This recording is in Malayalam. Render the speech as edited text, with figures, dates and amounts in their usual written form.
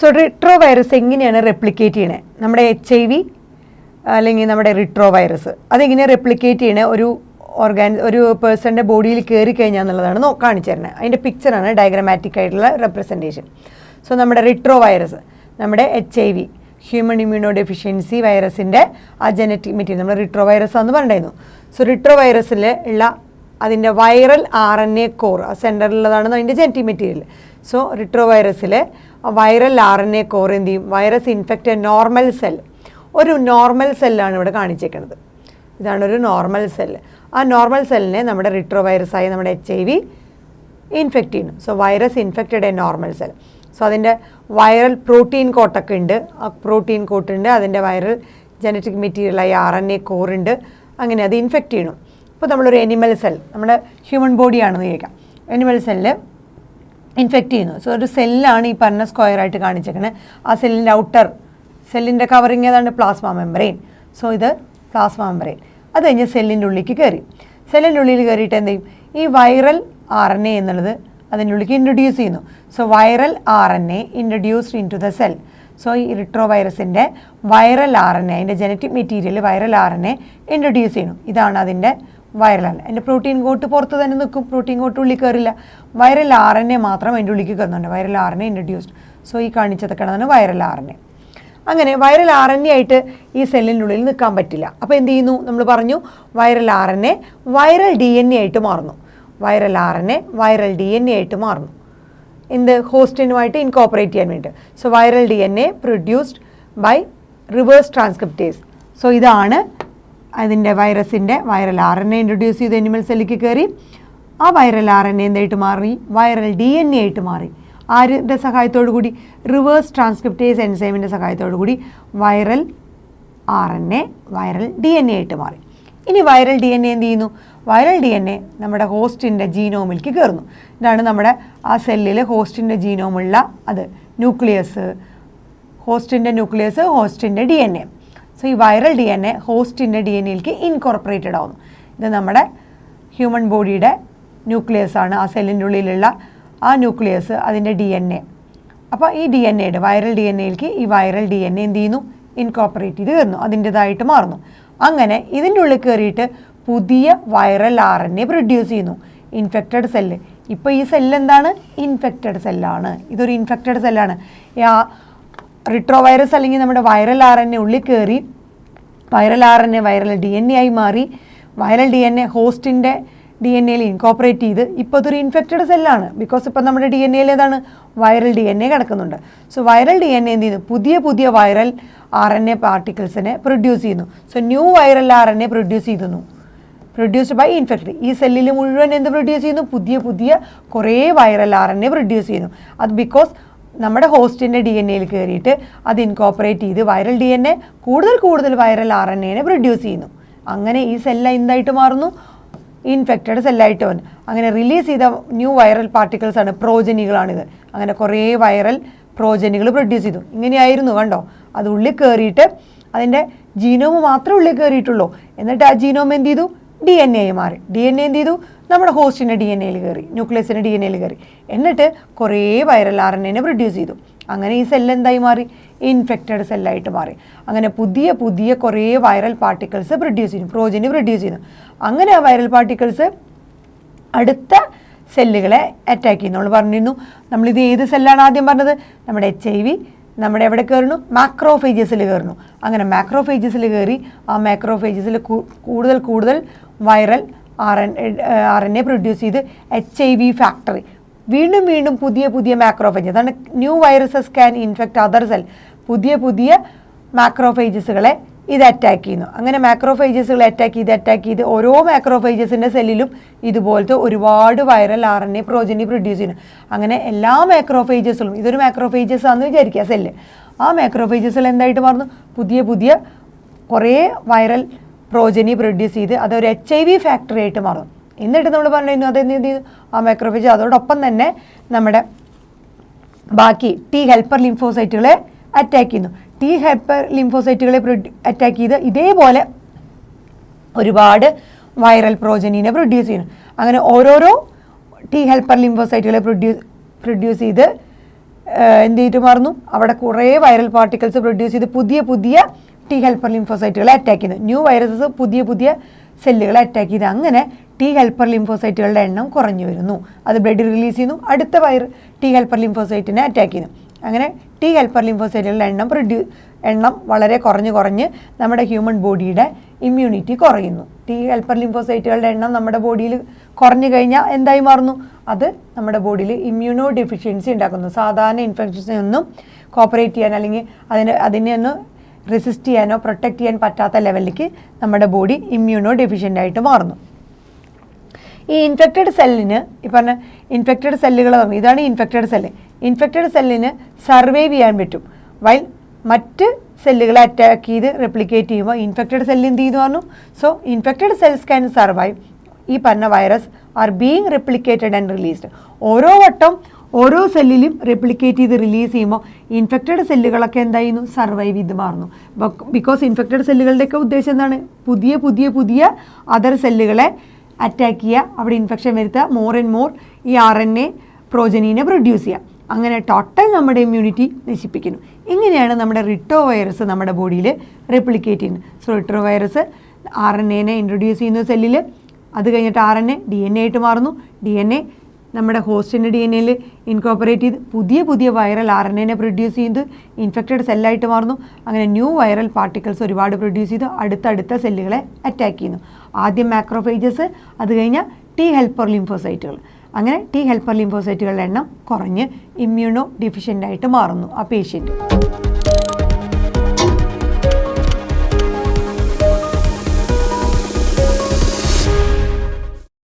സോ റിട്രോ വൈറസ് എങ്ങനെയാണ് റെപ്ലിക്കേറ്റ് ചെയ്യണേ? നമ്മുടെ HIV അല്ലെങ്കിൽ നമ്മുടെ റിട്രോ വൈറസ് അതെങ്ങനെയാണ് റെപ്ലിക്കേറ്റ് ചെയ്യണേ ഒരു പേഴ്സൻ്റെ ബോഡിയിൽ കയറി കഴിഞ്ഞാൽ എന്നുള്ളതാണ് കാണിച്ചു തരുന്നത്. അതിൻ്റെ പിക്ചറാണ് ഡയഗ്രമാറ്റിക് ആയിട്ടുള്ള റെപ്രസെൻറ്റേഷൻ. സോ നമ്മുടെ റിട്രോ വൈറസ് നമ്മുടെ HIV ഹ്യൂമൻ ഇമ്മ്യൂണോ ഡെഫിഷ്യൻസി വൈറസിൻ്റെ ആ ജനറ്റിക് മെറ്റീരിയൽ നമ്മൾ റിട്രോ വൈറസ് എന്ന് പറഞ്ഞിരുന്നു. സോ റിട്രോ വൈറസിൽ ഉള്ള അതിൻ്റെ വൈറൽ RNA കോർ ആ സെൻറ്ററിലുള്ളതാണ് അതിൻ്റെ ജനറ്റിക് മെറ്റീരിയൽ. സോ റിട്രോ വൈറസിൽ വൈറൽ RNA കോർ എന്ത് ചെയ്യും? Virus infect normal cell. ഒരു നോർമൽ സെല്ലാണ് ഇവിടെ കാണിച്ചേക്കുന്നത്. ഇതാണ് ഒരു നോർമൽ സെല്ല്. ആ നോർമൽ സെല്ലിനെ നമ്മുടെ റിട്രോ വൈറസായി നമ്മുടെ HIV ഇൻഫെക്റ്റ് ചെയ്യുന്നു. So virus infected A normal cell. So അതിൻ്റെ വൈറൽ പ്രോട്ടീൻ കോട്ടൊക്കെ ഉണ്ട്. ആ പ്രോട്ടീൻ കോട്ടുണ്ട്, അതിൻ്റെ വൈറൽ ജനറ്റിക് മെറ്റീരിയലായി RNA കോറുണ്ട്. അങ്ങനെ അത് ഇൻഫെക്റ്റ് ചെയ്യണം. ഇപ്പോൾ നമ്മളൊരു എനിമൽ സെൽ, നമ്മുടെ ഹ്യൂമൻ ബോഡിയാണെന്ന് ചോദിക്കാം, എനിമൽ സെല്ല് ഇൻഫെക്റ്റ് ചെയ്യുന്നു. സോ ഒരു സെല്ലാണ് ഈ പറഞ്ഞ സ്ക്വയറായിട്ട് കാണിച്ചേക്കുന്നത്. ആ സെല്ലിൻ്റെ ഔട്ടർ സെല്ലിൻ്റെ കവറിങ് ഏതാണ്? Plasma membrane. സോ ഇത് പ്ലാസ്മ മെമ്പറൈൻ. അത് കഴിഞ്ഞ് സെല്ലിൻ്റെ ഉള്ളിലേക്ക് കയറി. സെല്ലിൻ്റെ ഉള്ളിൽ കയറിയിട്ട് എന്ത് ചെയ്യും? ഈ വൈറൽ RNA എന്നുള്ളത് അതിൻ്റെ ഉള്ളിലേക്ക് ഇൻട്രൊഡ്യൂസ് ചെയ്യുന്നു. So viral RNA introduced into the cell. So ഈ റിട്രോ വൈറസിൻ്റെ വൈറൽ RNA അതിൻ്റെ genetic material viral RNA introduce ചെയ്യണം. ഇതാണ് അതിൻ്റെ വൈറൽ RNA. അതിൻ്റെ പ്രോട്ടീൻ കോട്ട് പുറത്ത് തന്നെ നിൽക്കും, പ്രോട്ടീൻ കോട്ട് ഉള്ളിൽ കയറില്ല. വൈറൽ RNA മാത്രം അതിൻ്റെ ഉള്ളിലേക്ക് കയറുന്നുണ്ട്. Viral RNA introduced. സോ ഈ കാണിച്ചതൊക്കെയാണ് വൈറൽ RNA. അങ്ങനെ വൈറൽ RNA ആയിട്ട് ഈ സെല്ലിൻ്റെ ഉള്ളിൽ നിൽക്കാൻ പറ്റില്ല. അപ്പോൾ എന്ത് ചെയ്യുന്നു? നമ്മൾ പറഞ്ഞു വൈറൽ RNA വൈറൽ DNA ആയിട്ട് മാറുന്നു. വൈറൽ RNA വൈറൽ DNA ആയിട്ട് മാറുന്നു. എന്ത്? ഹോസ്റ്റിനുമായിട്ട് ഇൻകോപ്പറേറ്റ് ചെയ്യാൻ വേണ്ടി. So viral DNA produced by reverse transcriptase. So ഇതാണ് അതിൻ്റെ വൈറസിൻ്റെ വൈറൽ RNA ഇൻട്രൊഡ്യൂസ് ചെയ്ത് എനിമൽ സെല്ലിലേക്ക് കയറി. ആ വൈറൽ RNA എന്തായിട്ട് മാറി? വൈറൽ DNA ആയിട്ട് മാറി. ആരുടെ സഹായത്തോടു കൂടി? റിവേഴ്സ് ട്രാൻസ്ക്രിപ്റ്റേസ് എൻസൈമിൻ്റെ സഹായത്തോടു കൂടി വൈറൽ RNA വൈറൽ DNA ആയിട്ട് മാറി. ഇനി വൈറൽ DNA എന്ത് ചെയ്യുന്നു? വൈറൽ DNA നമ്മുടെ ഹോസ്റ്റിൻ്റെ ജീനോമിലേക്ക് കയറുന്നു. ഇതാണ് നമ്മുടെ ആ സെല്ലിൽ ഹോസ്റ്റിൻ്റെ ജീനോമുള്ള അത് ന്യൂക്ലിയസ്, ഹോസ്റ്റിൻ്റെ ന്യൂക്ലിയസ്, ഹോസ്റ്റിൻ്റെ DNA. സോ ഈ വൈറൽ DNA ഹോസ്റ്റിൻ്റെ DNAയിലേക്ക് ഇൻകോർപ്പറേറ്റഡ് ആവുന്നു. ഇത് നമ്മുടെ ഹ്യൂമൻ ബോഡിയുടെ ന്യൂക്ലിയസ് ആണ്. ആ സെല്ലിൻ്റെ ഉള്ളിലുള്ള ആ ന്യൂക്ലിയസ് അതിൻ്റെ DNA. അപ്പോൾ ഈ DNAയുടെ വൈറൽ DNAയിലേക്ക് ഈ വൈറൽ DNA എന്ത് ചെയ്യുന്നു? ഇൻകോപ്പറേറ്റ് ചെയ്ത് കയറുന്നു, അതിൻ്റെതായിട്ട് മാറുന്നു. അങ്ങനെ ഇതിൻ്റെ ഉള്ളിൽ കയറിയിട്ട് പുതിയ വൈറൽ RNA പ്രൊഡ്യൂസ് ചെയ്യുന്നു. Infected cell. ഇപ്പോൾ ഈ സെല്ല് എന്താണ്? ഇൻഫെക്റ്റഡ് സെല്ലാണ്. ഇതൊരു ഇൻഫെക്റ്റഡ് സെല്ലാണ്. റിട്രോ വൈറസ് അല്ലെങ്കിൽ നമ്മുടെ വൈറൽ RNA ഉള്ളിൽ കയറി വൈറൽ RNA വൈറൽ DNA ആയി മാറി. വൈറൽ DNA ഹോസ്റ്റിൻ്റെ DNAയിൽ ഇൻകോപ്പറേറ്റ് ചെയ്ത് ഇപ്പോൾ ഇതൊരു ഇൻഫെക്റ്റഡ് സെല്ലാണ്. ബിക്കോസ് ഇപ്പോൾ നമ്മുടെ DNAയിൽ ഏതാണ്? വൈറൽ DNA കിടക്കുന്നുണ്ട്. സോ വൈറൽ DNA എന്ത് ചെയ്യുന്നു? പുതിയ വൈറൽ RNA പാർട്ടിക്കിൾസിനെ പ്രൊഡ്യൂസ് ചെയ്യുന്നു. So new viral RNA produce ചെയ്യുന്നു. Produced by infected. ഈ സെല്ലിൽ മുഴുവൻ എന്ത് പ്രൊഡ്യൂസ് ചെയ്യുന്നു? പുതിയ കുറേ വൈറൽ RNA പ്രൊഡ്യൂസ് ചെയ്യുന്നു. അത് ബിക്കോസ് നമ്മുടെ ഹോസ്റ്റിൻ്റെ DNAയിൽ കയറിയിട്ട് അത് ഇൻകോപ്പറേറ്റ് ചെയ്ത് വൈറൽ DNA കൂടുതൽ വൈറൽ RNAനെ പ്രൊഡ്യൂസ് ചെയ്യുന്നു. അങ്ങനെ ഈ സെല്ല് എന്തായിട്ട് മാറുന്നു? ഇൻഫെക്റ്റഡ് സെല്ലായിട്ട് വന്നു. അങ്ങനെ റിലീസ് ചെയ്ത ന്യൂ വൈറൽ പാർട്ടിക്കിൾസ് ആണ്, പ്രോജനികളാണിത്. അങ്ങനെ കുറേ വൈറൽ പ്രോജനികൾ പ്രൊഡ്യൂസ് ചെയ്തു. ഇങ്ങനെയായിരുന്നു, കണ്ടോ? അത് ഉള്ളിൽ കയറിയിട്ട് അതിൻ്റെ ജീനോം മാത്രമേ ഉള്ളിൽ കയറിയിട്ടുള്ളൂ. എന്നിട്ട് ആ ജീനോം എന്ത് ചെയ്തു? DNA ആയി മാറി. DNA എന്ത് ചെയ്തു? നമ്മുടെ ഹോസ്റ്റിൻ്റെ DNAയിൽ കയറി, ന്യൂക്ലിയസിൻ്റെ DNAയിൽ കയറി. എന്നിട്ട് കുറേ വൈറൽ RNAനെ പ്രൊഡ്യൂസ് ചെയ്തു. അങ്ങനെ ഈ സെല്ല് എന്തായി മാറി? ഇൻഫെക്റ്റഡ് സെല്ലായിട്ട് മാറി. അങ്ങനെ പുതിയ കുറേ വൈറൽ പാർട്ടിക്കിൾസ് പ്രൊഡ്യൂസ് ചെയ്യുന്നു, പ്രോജനി പ്രൊഡ്യൂസ് ചെയ്യുന്നു. അങ്ങനെ ആ വൈറൽ പാർട്ടിക്കിൾസ് അടുത്ത സെല്ലുകളെ അറ്റാക്ക് ചെയ്യുന്നു. നമ്മൾ പറഞ്ഞിരുന്നു, നമ്മളിത് ഏത് സെല്ലാണ് ആദ്യം പറഞ്ഞത്? നമ്മുടെ HIV നമ്മുടെ എവിടെ കയറുന്നു? മാക്രോഫേജസിൽ കയറുന്നു. അങ്ങനെ മാക്രോഫേജസിൽ കയറി ആ മാക്രോഫേജസിൽ കൂടുതൽ വൈറൽ RNA പ്രൊഡ്യൂസ് ചെയ്ത് HIV ഫാക്ടറി വീണ്ടും പുതിയ മാക്രോഫേജ്. അതാണ് new viruses can infect other cell. പുതിയ മാക്രോഫേജസുകളെ ഇത് അറ്റാക്ക് ചെയ്യുന്നു. അങ്ങനെ മാക്രോഫേജസുകളെ അറ്റാക്ക് ചെയ്ത് ഓരോ മാക്രോഫേജസിൻ്റെ സെല്ലിലും ഇതുപോലത്തെ ഒരുപാട് വൈറൽ RNA പ്രോജനി പ്രൊഡ്യൂസ് ചെയ്യുന്നു. അങ്ങനെ എല്ലാ മാക്രോഫേജസിലും, ഇതൊരു മാക്രോഫേജസ് ആണെന്ന് വിചാരിക്കുക സെല്ല്, ആ മാക്രോഫേജസിൽ എന്തായിട്ട് മാറുന്നു? പുതിയ കുറേ വൈറൽ പ്രോജനി പ്രൊഡ്യൂസ് ചെയ്ത് അതൊരു HIV ഫാക്ടറി ആയിട്ട് മാറും. എന്നിട്ട് നമ്മൾ പറഞ്ഞു അതെന്ത് ചെയ്തു? ആ മാക്രോഫേജ് അതോടൊപ്പം തന്നെ നമ്മുടെ ബാക്കി T ഹെൽപ്പർ ലിംഫോസൈറ്റുകളെ അറ്റാക്ക് ചെയ്യുന്നു. T ഹെൽപ്പർ ലിംഫോസൈറ്റുകളെ അറ്റാക്ക് ചെയ്ത് ഇതേപോലെ ഒരുപാട് വൈറൽ പ്രോജനീനെ പ്രൊഡ്യൂസ് ചെയ്യുന്നു. അങ്ങനെ ഓരോരോ T ഹെൽപ്പർ ലിംഫോസൈറ്റുകളെ പ്രൊഡ്യൂസ് ചെയ്ത് എന്ത് ചെയ്തിട്ട് മാറുന്നു, അവിടെ കുറേ വൈറൽ പാർട്ടിക്കിൾസ് പ്രൊഡ്യൂസ് ചെയ്ത് പുതിയ പുതിയ ടി ഹെൽപ്പർ ലിംഫോസൈറ്റുകളെ അറ്റാക്ക് ചെയ്യുന്നു. ന്യൂ വൈറസസ് പുതിയ പുതിയ സെല്ലുകളെ അറ്റാക്ക് ചെയ്ത് അങ്ങനെ ടി ഹെൽപ്പർ ലിംഫോസൈറ്റുകളുടെ എണ്ണം കുറഞ്ഞു വരുന്നു. അത് ബ്ലഡ് റിലീസ് ചെയ്യുന്നു, അടുത്ത ടി ഹെൽപ്പർ ലിംഫോസൈറ്റിനെ അറ്റാക്ക് ചെയ്യുന്നു. അങ്ങനെ ടി ഹെൽപ്പർ ലിംഫോസൈറ്റുകളുടെ എണ്ണം വളരെ കുറഞ്ഞ് നമ്മുടെ ഹ്യൂമൻ ബോഡിയുടെ ഇമ്മ്യൂണിറ്റി കുറയുന്നു. ടി ഹെൽപ്പർ ലിംഫോസൈറ്റുകളുടെ എണ്ണം നമ്മുടെ ബോഡിയിൽ കുറഞ്ഞു കഴിഞ്ഞാൽ എന്തായി മാറുന്നു, അത് നമ്മുടെ ബോഡിയിൽ ഇമ്മ്യൂണോ ഡെഫിഷ്യൻസി ഉണ്ടാക്കുന്നു. സാധാരണ ഇൻഫെക്ഷൻസിനെ ഒന്നും കോപ്പറേറ്റ് ചെയ്യാൻ അല്ലെങ്കിൽ അതിനെ ഒന്ന് റെസിസ്റ്റ് ചെയ്യാനോ പ്രൊട്ടക്റ്റ് ചെയ്യാൻ പറ്റാത്ത ലെവലിലേക്ക് നമ്മുടെ ബോഡി ഇമ്മ്യൂണോ ഡെഫിഷ്യൻ്റ് ആയിട്ട് മാറുന്നു. ഈ ഇൻഫെക്റ്റഡ് സെല്ലിന് ഈ പറഞ്ഞ ഇൻഫെക്റ്റഡ് സെല്ലുകൾ ഇതാണ് ഇൻഫെക്റ്റഡ് സെല്ല്. ഇൻഫെക്റ്റഡ് സെല്ലിന് സർവൈവ് ചെയ്യാൻ പറ്റും. വൈൽ മറ്റ് സെല്ലുകളെ അറ്റാക്ക് ചെയ്ത് റെപ്ലിക്കേറ്റ് ചെയ്യുമ്പോൾ ഇൻഫെക്റ്റഡ് സെല്ല് എന്ത് ചെയ്യുന്നു പറഞ്ഞു. So infected cells can survive. ഈ പറഞ്ഞ virus are being replicated and released. ഓരോ വട്ടം ഓരോ സെല്ലിലും റെപ്ലിക്കേറ്റ് ചെയ്ത് റിലീസ് ചെയ്യുമ്പോൾ ഇൻഫെക്റ്റഡ് സെല്ലുകളൊക്കെ എന്തായിരുന്നു, സർവൈവ് ചെയ്ത് മാറുന്നു. ബിക്കോസ് ഇൻഫെക്റ്റഡ് സെല്ലുകളുടെയൊക്കെ ഉദ്ദേശം എന്താണ്, പുതിയ പുതിയ പുതിയ അതർ സെല്ലുകളെ അറ്റാക്ക് ചെയ്യുക, അവിടെ ഇൻഫെക്ഷൻ വരുത്തുക, മോർ ആൻഡ് മോർ ഈ RNA പ്രോജനീനെ പ്രൊഡ്യൂസ് ചെയ്യുക. അങ്ങനെ ടോട്ടൽ നമ്മുടെ ഇമ്മ്യൂണിറ്റി നശിപ്പിക്കുന്നു. ഇങ്ങനെയാണ് നമ്മുടെ റിട്രോ വൈറസ് നമ്മുടെ ബോഡിയിൽ റെപ്ലിക്കേറ്റ് ചെയ്യുന്നത്. So retro virus RNA introduce ചെയ്യുന്ന സെല്ലിൽ, അത് കഴിഞ്ഞിട്ട് RNA DNA ആയിട്ട് മാറുന്നു. DNA നമ്മുടെ ഹോസ്റ്റിൻ്റെ DNA ഇൻകോപ്പറേറ്റ് ചെയ്ത് പുതിയ പുതിയ വൈറൽ RNA പ്രൊഡ്യൂസ് ചെയ്ത് ഇൻഫെക്റ്റഡ് സെല്ലായിട്ട് മാറുന്നു. അങ്ങനെ ന്യൂ വൈറൽ പാർട്ടിക്കിൾസ് ഒരുപാട് പ്രൊഡ്യൂസ് ചെയ്ത് അടുത്തടുത്ത സെല്ലുകളെ അറ്റാക്ക് ചെയ്യുന്നു. ആദ്യം മാക്രോഫേജസ്, അത് കഴിഞ്ഞാൽ ടി ഹെൽപ്പർ ലിംഫോസൈറ്റുകൾ. അങ്ങനെ ടി ഹെൽപ്പർ ലിംഫോസൈറ്റുകളുടെ എണ്ണം കുറഞ്ഞ് ഇമ്മ്യൂണോ ഡെഫിഷ്യൻ്റ് ആയിട്ട് മാറുന്നു ആ പേഷ്യൻറ്റ്.